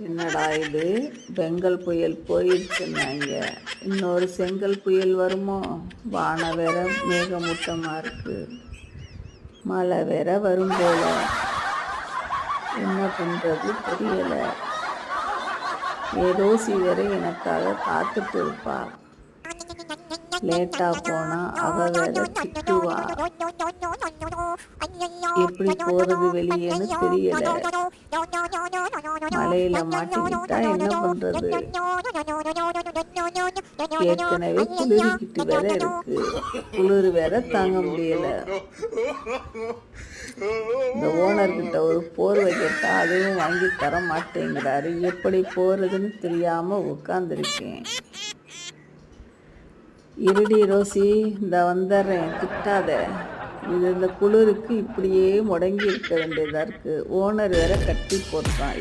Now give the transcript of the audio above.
என்னடா இது, பெங்கல் புயல் போயிடுச்சுன்னாங்க, இன்னொரு செங்கல் புயல் வருமோ? வானம் வேற மேகமூட்டமா இருக்கு, மழை வேற வரும் போல. என்ன பண்றது தெரியல. ரோசி வேற எனக்காக காத்துட்டு இருப்பா. லேட்டா போனா அவ வேற திட்டுவா. எப்படி போறது வெளியேன்னு தெரியல. மழையில மாட்டிக்கிட்டா என்ன பண்றது? ஏற்கனவே குளிர்கிட்டு வேற இருக்கு, குளிர் வேற தாங்க முடியல. இந்த ஓனர்கிட்ட ஒரு போர்வை கேட்டா அதுவும் வாங்கி தர மாட்டேங்கிறாரு. எப்படி போறதுன்னு தெரியாம உட்கார்ந்துருக்கேன். இருடி ரோசி, இந்த வந்துடுறேன், திட்டாத. இந்த குளிருக்கு இப்படியே முடங்கி இருக்க வேண்டியதா இருக்கு. ஓனர் வேற கட்டி போட்டான்.